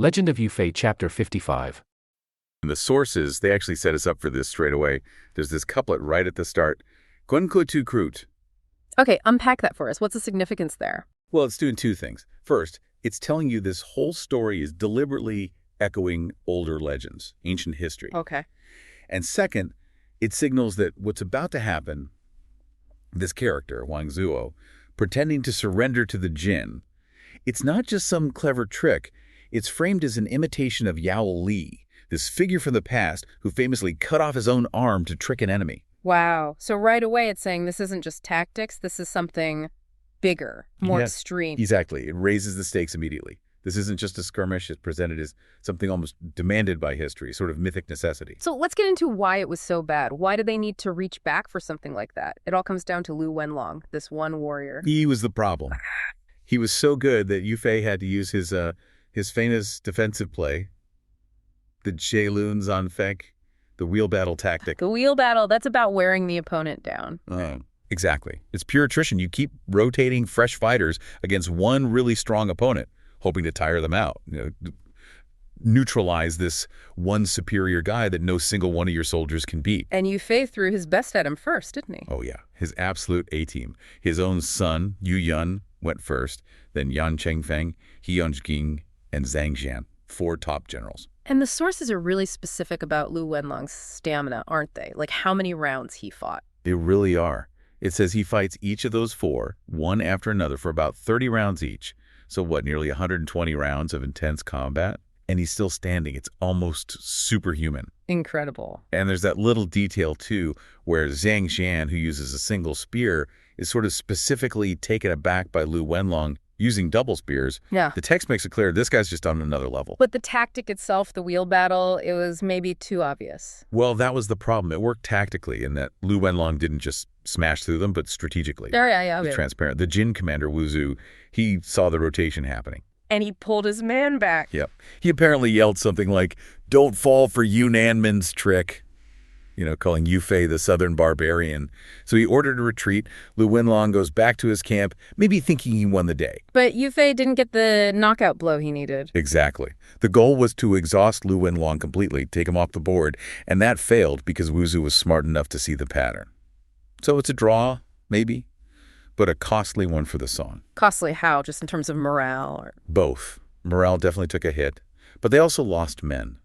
Legend of Yufei, Chapter 55. In the sources, they actually set us up for this straight away. There's this couplet right at the start. Gunko tu krut. Okay, unpack that for us. What's the significance there? Well, it's doing two things. First, it's telling you this whole story is deliberately echoing older legends, ancient history. Okay. And second, it signals that what's about to happen, this character, Wang, pretending to surrender to the Jin, it's not just some clever trick. It's framed as an imitation of Yao Li, this figure from the past who famously cut off his own arm to trick an enemy. Wow. So right away it's saying this isn't just tactics, this is something bigger, more extreme. Exactly. It raises the stakes immediately. This isn't just a skirmish. It's presented as something almost demanded by history, sort of mythic necessity. So let's get into why it was so bad. Why did they need to reach back for something like that? It all comes down to Lu Wenlong, this one warrior. He was the problem. He was so good that Yufei had to use his famous defensive play, the Jaelun Zanfeng, the wheel battle tactic. The wheel battle, that's about wearing the opponent down. Exactly. It's pure attrition. You keep rotating fresh fighters against one really strong opponent, hoping to tire them out, neutralize this one superior guy that no single one of your soldiers can beat. And Yufei threw his best at him first, didn't he? Oh, yeah. His absolute A-team. His own son, Yu Yun, went first, then Yan Chengfeng, He Yonjing, and Zhang Jian, 4 top generals. And the sources are really specific about Lu Wenlong's stamina, aren't they? Like how many rounds he fought. They really are. It says he fights each of those 4, one after another, for about 30 rounds each. So what, nearly 120 rounds of intense combat? And he's still standing. It's almost superhuman. Incredible. And there's that little detail, too, where Zhang Jian, who uses a single spear, is sort of specifically taken aback by Lu Wenlong using double spears. Yeah. The text makes it clear this guy's just on another level. But the tactic itself, the wheel battle, it was maybe too obvious. Well, that was the problem. It worked tactically in that Lu Wenlong didn't just smash through them, but strategically. Yeah. Transparent. The Jin commander, Wu, he saw the rotation happening. And he pulled his man back. Yep. He apparently yelled something like, "Don't fall for Yunanman's trick," calling Yufei the southern barbarian. So he ordered a retreat. Lu Wenlong goes back to his camp, maybe thinking he won the day. But Yufei didn't get the knockout blow he needed. Exactly. The goal was to exhaust Lu Wenlong completely, take him off the board, and that failed because Wu was smart enough to see the pattern. So it's a draw, maybe, but a costly one for the Song. Costly how? Just in terms of morale? Or... Both. Morale definitely took a hit, but they also lost men.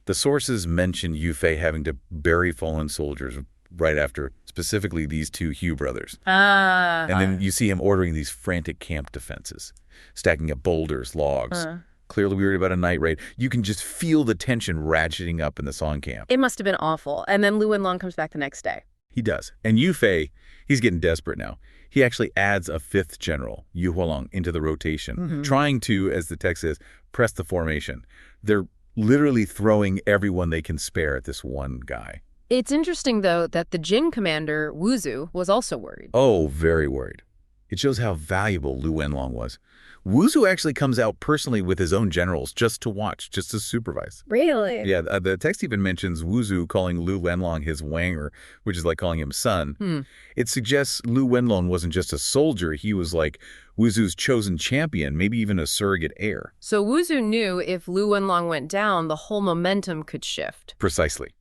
The sources mention Yufei having to bury fallen soldiers right after specifically these 2 Hu brothers. And then you see him ordering these frantic camp defenses, stacking up boulders, logs. Clearly worried about a night raid. You can just feel the tension ratcheting up in the Song camp. It must have been awful. And then Lu Wenlong comes back the next day. He does. And Yufei, he's getting desperate now. He actually adds a 5th general, Yu Hualong, into the rotation, trying to, as the text says, press the formation. They're literally throwing everyone they can spare at this one guy. It's interesting, though, that the Jin commander, Wu, was also worried. Oh, very worried. It shows how valuable Lu Wenlong was. Wu actually comes out personally with his own generals just to watch, just to supervise. Really? Yeah, the text even mentions Wu calling Lu Wenlong his Wanger, which is like calling him son. It suggests Lu Wenlong wasn't just a soldier. He was like Wu's chosen champion, maybe even a surrogate heir. So Wu knew if Lu Wenlong went down, the whole momentum could shift. Precisely.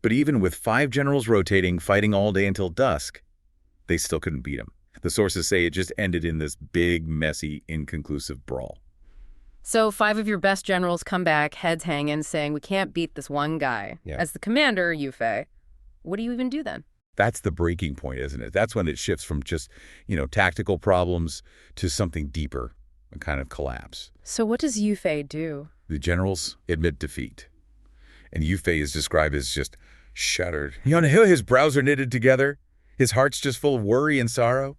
But even with 5 generals rotating, fighting all day until dusk, they still couldn't beat him. The sources say it just ended in this big, messy, inconclusive brawl. So 5 of your best generals come back, heads hanging, saying, we can't beat this one guy. Yeah. As the commander, Yufei, what do you even do then? That's the breaking point, isn't it? That's when it shifts from just, tactical problems to something deeper, a kind of collapse. So what does Yufei do? The generals admit defeat. And Yufei is described as just shuttered. His brows are knitted together. His heart's just full of worry and sorrow.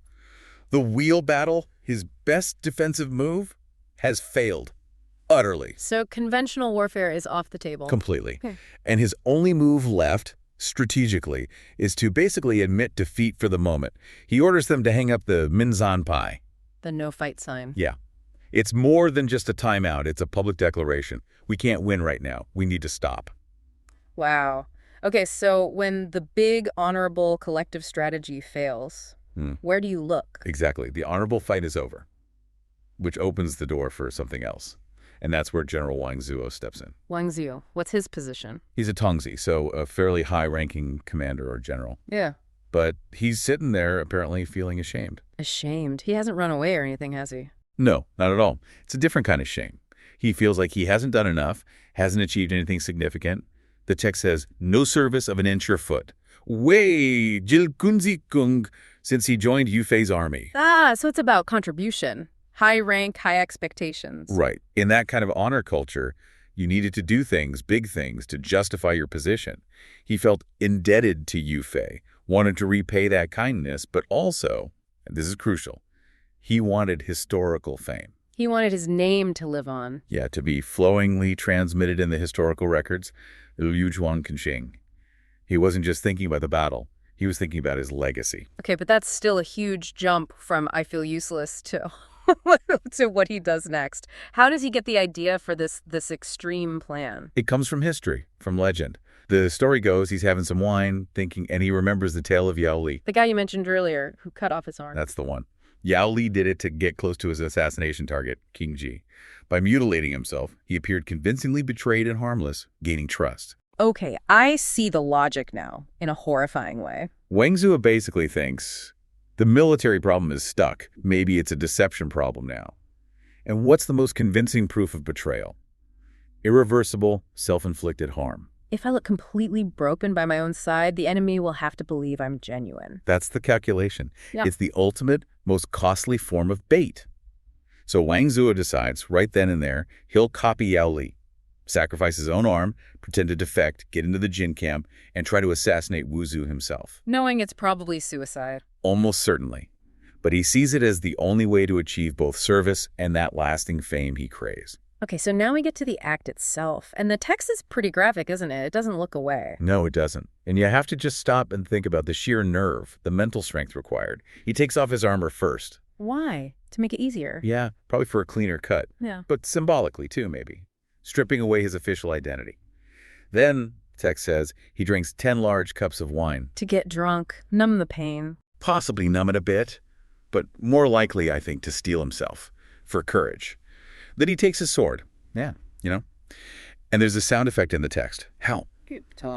The wheel battle, his best defensive move, has failed utterly. So conventional warfare is off the table. Completely. Okay. And his only move left, strategically, is to basically admit defeat for the moment. He orders them to hang up the Minzan Pai. The no-fight sign. Yeah. It's more than just a timeout. It's a public declaration. We can't win right now. We need to stop. Wow. Okay, so when the big, honorable collective strategy fails, where do you look? Exactly. The honorable fight is over, which opens the door for something else. And that's where General Wang Zuo steps in. Wang Ziu, what's his position? He's a Tongzi, so a fairly high-ranking commander or general. Yeah. But he's sitting there apparently feeling ashamed. Ashamed. He hasn't run away or anything, has he? No, not at all. It's a different kind of shame. He feels like he hasn't done enough, hasn't achieved anything significant. The text says, no service of an inch or foot. Wei jil kunzi kung, since he joined Yu Fei's army. So it's about contribution. High rank, high expectations. Right. In that kind of honor culture, you needed to do things, big things, to justify your position. He felt indebted to Yu Fei, wanted to repay that kindness, but also, and this is crucial, he wanted historical fame. He wanted his name to live on. Yeah, to be flowingly transmitted in the historical records, Liu Zhuang Kenxing. He wasn't just thinking about the battle. He was thinking about his legacy. Okay, but that's still a huge jump from I feel useless to to what he does next. How does he get the idea for this extreme plan? It comes from history, from legend. The story goes he's having some wine, thinking, and he remembers the tale of Yao Li. The guy you mentioned earlier who cut off his arm. That's the one. Yao Li did it to get close to his assassination target, King Ji. By mutilating himself, he appeared convincingly betrayed and harmless, gaining trust. Okay, I see the logic now, in a horrifying way. Wang Zuo basically thinks the military problem is stuck. Maybe it's a deception problem now. And what's the most convincing proof of betrayal? Irreversible, self-inflicted harm. If I look completely broken by my own side, the enemy will have to believe I'm genuine. That's the calculation. Yeah. It's the ultimate, most costly form of bait. So Wang Zuo decides, right then and there, he'll copy Yao Li, sacrifice his own arm, pretend to defect, get into the Jin camp, and try to assassinate Wu Zu himself. Knowing it's probably suicide. Almost certainly. But he sees it as the only way to achieve both service and that lasting fame he craves. Okay, so now we get to the act itself. And the text is pretty graphic, isn't it? It doesn't look away. No, it doesn't. And you have to just stop and think about the sheer nerve, the mental strength required. He takes off his armor first. Why? To make it easier. Yeah, probably for a cleaner cut. Yeah. But symbolically, too, maybe. Stripping away his official identity. Then, text says, he drinks 10 large cups of wine. To get drunk, numb the pain. Possibly numb it a bit, but more likely, I think, to steel himself, for courage. Then he takes his sword. Yeah, And there's a sound effect in the text. How?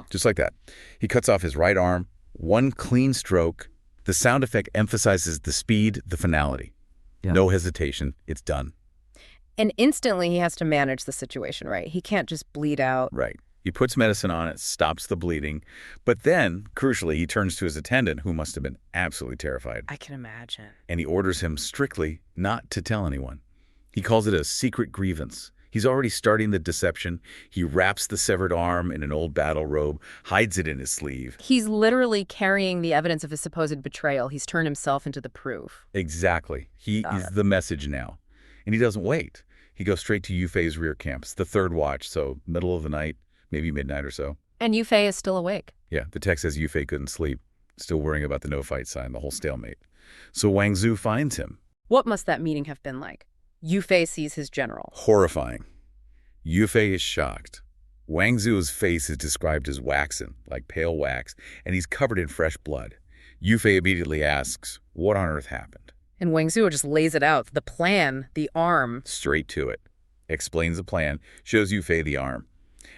Just like that. He cuts off his right arm, one clean stroke. The sound effect emphasizes the speed, the finality. Yeah. No hesitation. It's done. And instantly he has to manage the situation, right? He can't just bleed out. Right. He puts medicine on it, stops the bleeding. But then, crucially, he turns to his attendant, who must have been absolutely terrified. I can imagine. And he orders him strictly not to tell anyone. He calls it a secret grievance. He's already starting the deception. He wraps the severed arm in an old battle robe, hides it in his sleeve. He's literally carrying the evidence of his supposed betrayal. He's turned himself into the proof. Exactly. He is the message now. And he doesn't wait. He goes straight to Yu Fei's rear camps, the third watch, so middle of the night, maybe midnight or so. And Yu Fei is still awake. Yeah, the text says Yu Fei couldn't sleep, still worrying about the no-fight sign, the whole stalemate. So Wang Zuo finds him. What must that meeting have been like? Yu Fei sees his general. Horrifying. Yu Fei is shocked. Wang Zuo's face is described as waxen, like pale wax, and he's covered in fresh blood. Yu Fei immediately asks, what on earth happened? And Wang Zuo just lays it out. The plan, the arm. Straight to it. Explains the plan, shows Yu Fei the arm.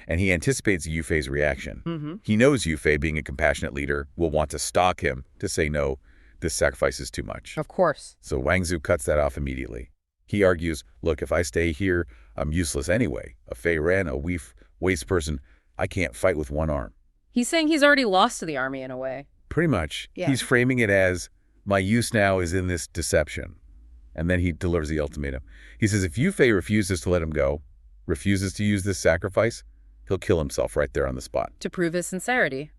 And he anticipates Yu Fei's reaction. He knows Yu Fei, being a compassionate leader, will want to stalk him to say, no, this sacrifice is too much. Of course. So Wang Zuo cuts that off immediately. He argues, look, if I stay here, I'm useless anyway. A Fei Ren, a waste person, I can't fight with one arm. He's saying he's already lost to the army in a way. Pretty much. Yeah. He's framing it as, my use now is in this deception. And then he delivers the ultimatum. He says if Yu Fei refuses to let him go, refuses to use this sacrifice, he'll kill himself right there on the spot. To prove his sincerity.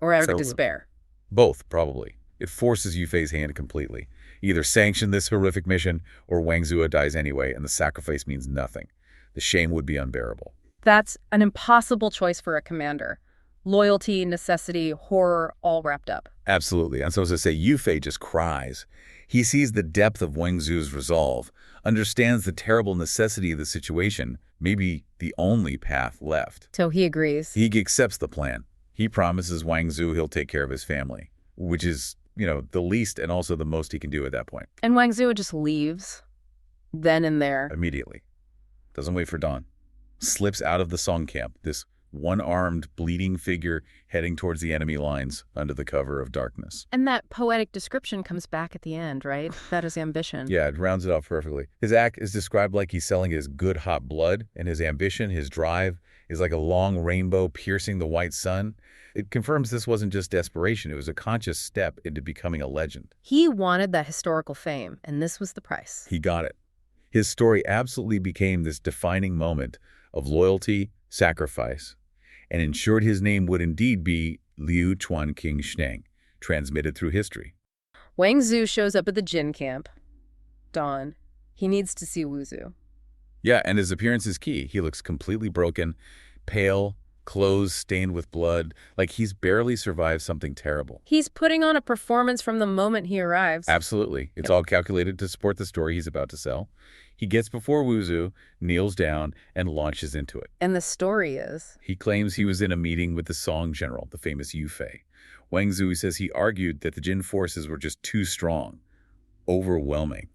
Or out of So- despair. Both, probably. It forces Yu Fei's hand completely. Either sanction this horrific mission, or Wang Zuo dies anyway, and the sacrifice means nothing. The shame would be unbearable. That's an impossible choice for a commander. Loyalty, necessity, horror, all wrapped up. Absolutely. And so as I say, Yu Fei just cries. He sees the depth of Wang Zuo's resolve, understands the terrible necessity of the situation, maybe the only path left. So he agrees. He accepts the plan. He promises Wang Zuo he'll take care of his family, which is, the least and also the most he can do at that point. And Wang Zuo just leaves. Then and there. Immediately. Doesn't wait for dawn. Slips out of the Song camp, this one-armed, bleeding figure heading towards the enemy lines under the cover of darkness. And that poetic description comes back at the end, right? That is ambition. Yeah, it rounds it off perfectly. His act is described like he's selling his good hot blood, and his ambition, his drive, is like a long rainbow piercing the white sun. It confirms this wasn't just desperation. It was a conscious step into becoming a legend. He wanted that historical fame, and this was the price. He got it. His story absolutely became this defining moment of loyalty, sacrifice, and ensured his name would indeed be Liu Chuan King Shneng, transmitted through history. Wang Zhu shows up at the Jin camp. Dawn. He needs to see Wuzu. Yeah, and his appearance is key. He looks completely broken, pale, clothes stained with blood, like he's barely survived something terrible. He's putting on a performance from the moment he arrives. Absolutely. It's all calculated to support the story he's about to sell. He gets before Wuzu, kneels down, and launches into it. And the story is? He claims he was in a meeting with the Song general, the famous Yu Fei. Wang Zhu says he argued that the Jin forces were just too strong, overwhelming.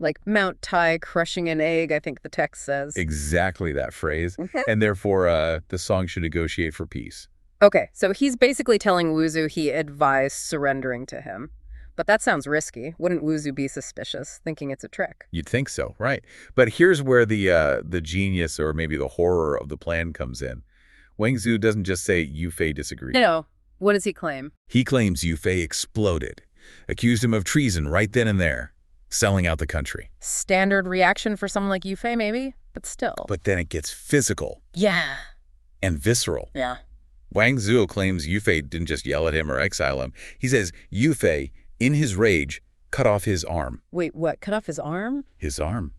Like Mount Tai crushing an egg, I think the text says. Exactly that phrase. And therefore, the Song should negotiate for peace. Okay, so he's basically telling Wuzu he advised surrendering to him. But that sounds risky. Wouldn't Wuzu be suspicious, thinking it's a trick? You'd think so, right? But here's where the genius or maybe the horror of the plan comes in. Wang Zhu doesn't just say Yu Fei disagreed. No. What does he claim? He claims Yu Fei exploded, accused him of treason right then and there, selling out the country. Standard reaction for someone like Yu Fei, maybe? But still. But then it gets physical. Yeah. And visceral. Yeah. Wang Zhu claims Yu Fei didn't just yell at him or exile him. He says Yu Fei, in his rage, cut off his arm. Wait, what? Cut off his arm? His arm.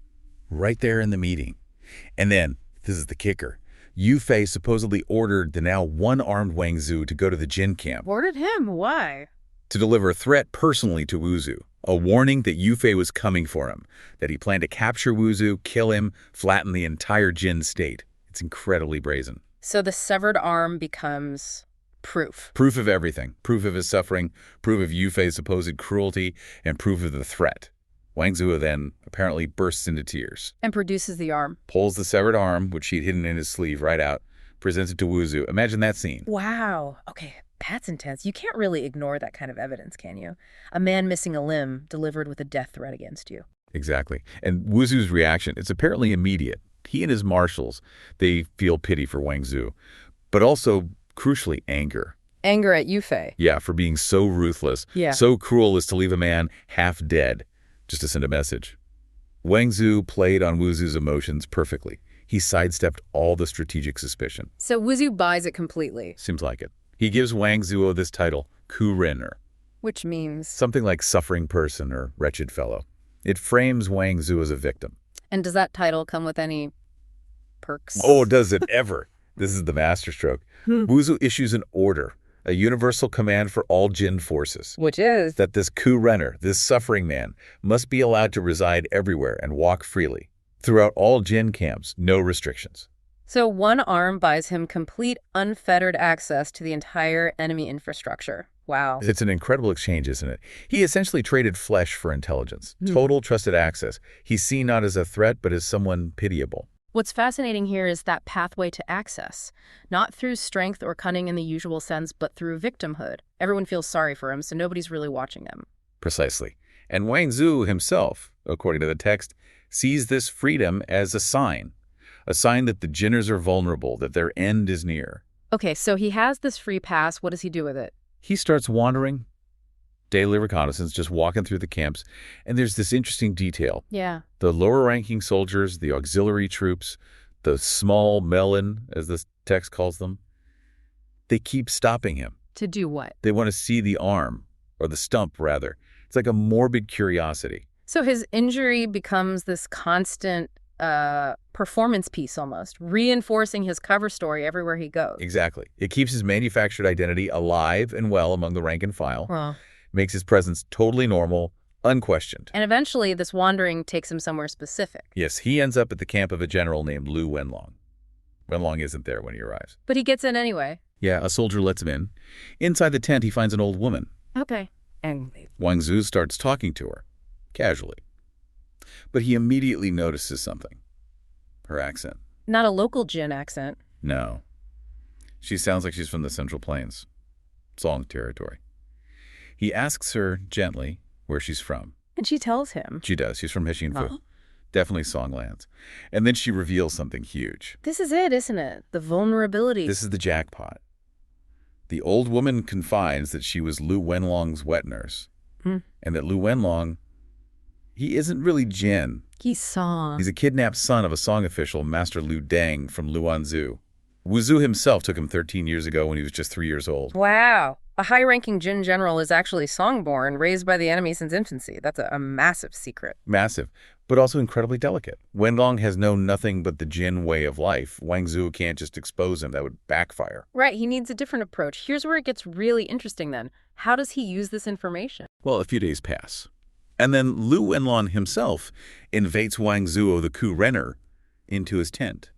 Right there in the meeting. And then, this is the kicker, Yu Fei supposedly ordered the now one-armed Wang Zhu to go to the Jin camp. Ordered him? Why? To deliver a threat personally to Wuzu. A warning that Yu Fei was coming for him. That he planned to capture Wuzu, kill him, flatten the entire Jin state. It's incredibly brazen. So the severed arm becomes proof. Proof of everything. Proof of his suffering, proof of Yu Fei's supposed cruelty, and proof of the threat. Wang Zhu then apparently bursts into tears. And produces the arm. Pulls the severed arm, which he'd hidden in his sleeve, right out. Presents it to Wuzu. Imagine that scene. Wow. Okay, that's intense. You can't really ignore that kind of evidence, can you? A man missing a limb delivered with a death threat against you. Exactly. And Wuzu's reaction, it's apparently immediate. He and his marshals, they feel pity for Wang Zhu, but also, crucially, anger. Anger at Yu Fei. Yeah, for being so ruthless, so cruel as to leave a man half dead, just to send a message. Wang Zhu played on Wuzu's emotions perfectly. He sidestepped all the strategic suspicion. So Wuzu buys it completely. Seems like it. He gives Wang Zhuo this title, Ku Renner. Which means? Something like suffering person or wretched fellow. It frames Wang Zhu as a victim. And does that title come with any perks? Oh, does it ever? This is the masterstroke. Wuzu issues an order, a universal command for all Jin forces. Which is? That this Ku Renner, this suffering man, must be allowed to reside everywhere and walk freely. Throughout all Jin camps, no restrictions. So one arm buys him complete, unfettered access to the entire enemy infrastructure. Wow. It's an incredible exchange, isn't it? He essentially traded flesh for intelligence. Total trusted access. He's seen not as a threat, but as someone pitiable. What's fascinating here is that pathway to access. Not through strength or cunning in the usual sense, but through victimhood. Everyone feels sorry for him, so nobody's really watching him. Precisely. And Wang Zhu himself, according to the text, sees this freedom as a sign that the Jinners are vulnerable, that their end is near. Okay, so he has this free pass. What does he do with it? He starts wandering, daily reconnaissance, just walking through the camps, and there's this interesting detail. Yeah. The lower-ranking soldiers, the auxiliary troops, the small melon, as this text calls them, they keep stopping him. To do what? They want to see the arm, or the stump, rather. It's like a morbid curiosity. So his injury becomes this constant performance piece almost, reinforcing his cover story everywhere he goes. Exactly. It keeps his manufactured identity alive and well among the rank and file, Well, makes his presence totally normal, unquestioned. and eventually this wandering takes him somewhere specific. Yes, he ends up at the camp of a general named Lu Wenlong. Wenlong isn't there when he arrives. But he gets in anyway. Yeah, a soldier lets him in. Inside the tent, he finds an old woman. Okay. And Wang Zhu starts talking to her, casually. But he immediately notices something. her accent. Not a local Jin accent. No. She sounds like she's from the Central Plains. Song territory. He asks her gently where she's from. And she tells him. She does. She's from Hsien-fu. Oh. Definitely Songlands. And then she reveals something huge. This is it, isn't it? The vulnerability. This is the jackpot. The old woman confides that she was Lu Wenlong's wet nurse. And that Lu Wenlong, he isn't really Jin. He's Song. He's a kidnapped son of a Song official, Master Lu Deng from Luanzhou. Wuzhou himself took him 13 years ago when he was just 3 years old. Wow. A high-ranking Jin general is actually Song-born, raised by the enemy since infancy. That's a massive secret. Massive, but also incredibly delicate. Wenlong has known nothing but the Jin way of life. Wang Zhu can't just expose him. That would backfire. Right, he needs a different approach. Here's where it gets really interesting then. How does he use this information? Well, a few days pass. And then Lu Wenlong himself invites Wang Zhuo, the coup renner, into his tent.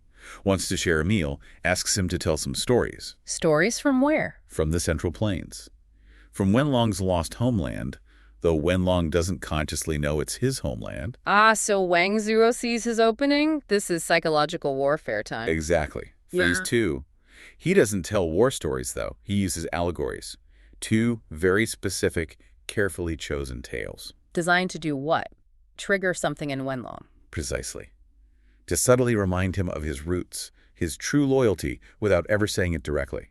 Wants to share a meal, asks him to tell some stories. Stories from where? From the Central Plains. From Wenlong's lost homeland, though Wenlong doesn't consciously know it's his homeland. Ah, so Wang Zhuo sees his opening? This is psychological warfare time. Exactly. Yeah. Phase 2. He doesn't tell war stories, though. He uses allegories. 2 very specific, carefully chosen tales. Designed to do what? Trigger something in Wenlong. Precisely. To subtly remind him of his roots, his true loyalty, without ever saying it directly.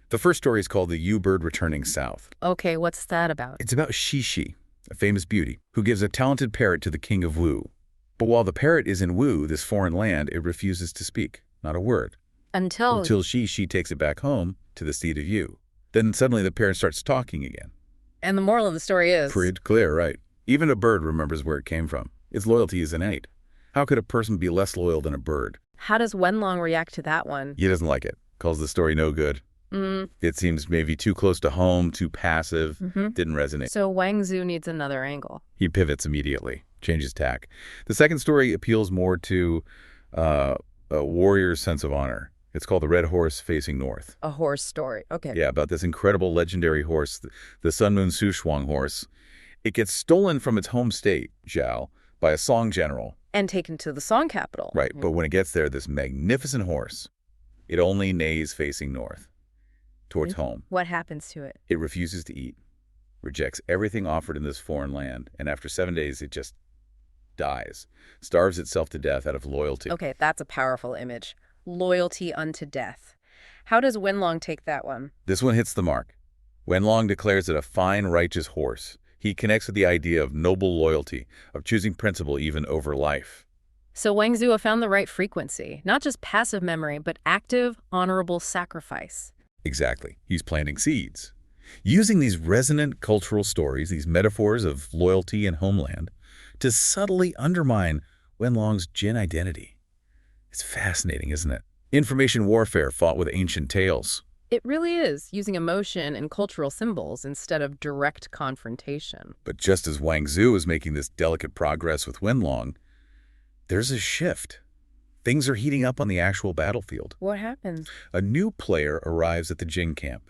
The first story is called The Yew-Bird Returning South. Okay, what's that about? It's about Shishi, a famous beauty, who gives a talented parrot to the king of Wu. But while the parrot is in Wu, this foreign land, it refuses to speak, not a word. Until Shishi takes it back home to the seat of Yu. Then suddenly the parrot starts talking again. And the moral of the story is? Pretty clear, right? Even a bird remembers where it came from. Its loyalty is innate. How could a person be less loyal than a bird? How does Wenlong react to that one? He doesn't like it. Calls the story no good. It seems maybe too close to home, too passive. Didn't resonate. So Wang Zhu needs another angle. He pivots immediately, changes tack. The second story appeals more to a warrior's sense of honor. It's called The Red Horse Facing North. A horse story. Okay. Yeah, about this incredible legendary horse, the Sun Moon Sushuang horse. It gets stolen from its home state, Zhao, by a Song general. And taken to the Song capital. Right, but when it gets there, this magnificent horse, it only neighs facing north, towards home. What happens to it? It refuses to eat, rejects everything offered in this foreign land, and after 7 days, it just dies, starves itself to death out of loyalty. Okay, that's a powerful image. Loyalty unto death. How does Wenlong take that one? This one hits the mark. Wenlong declares it a fine, righteous horse. He connects with the idea of noble loyalty, of choosing principle even over life. So Wang Zhuo found the right frequency, not just passive memory, but active, honorable sacrifice. Exactly. He's planting seeds. Using these resonant cultural stories, these metaphors of loyalty and homeland, to subtly undermine Wenlong's Jin identity. It's fascinating, isn't it? Information warfare fought with ancient tales. It really is, using emotion and cultural symbols instead of direct confrontation. But just as Wang Zhu is making this delicate progress with Wenlong, there's a shift. Things are heating up on the actual battlefield. What happens? A new player arrives at the Jin camp,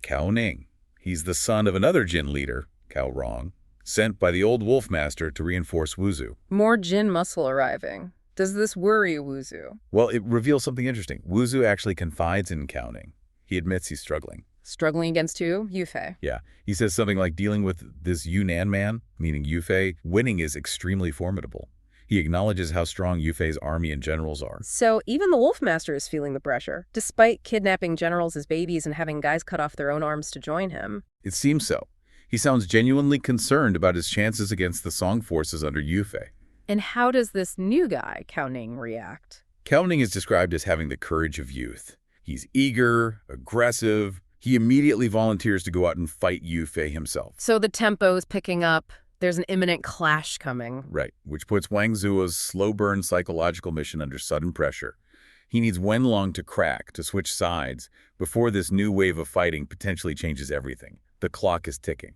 Cao Ning. He's the son of another Jin leader, Cao Rong, sent by the old wolf master to reinforce Wuzhou. More Jin muscle arriving. Does this worry Wuzhou? Well, it reveals something interesting. Wuzhou actually confides in Cao Ning. He admits he's struggling. Struggling against who? Yufei. Yeah. He says something like dealing with this Yunnan man, meaning Yufei, winning is extremely formidable. He acknowledges how strong Yufei's army and generals are. So even the Wolfmaster is feeling the pressure, despite kidnapping generals as babies and having guys cut off their own arms to join him. It seems so. He sounds genuinely concerned about his chances against the Song forces under Yufei. And how does this new guy, Cao Ning, react? Cao Ning is described as having the courage of youth. He's eager, aggressive. He immediately volunteers to go out and fight Yufei himself. So the tempo's picking up. There's an imminent clash coming. Right, which puts Wang Zhuo's slow-burn psychological mission under sudden pressure. He needs Wenlong to crack, to switch sides, before this new wave of fighting potentially changes everything. The clock is ticking.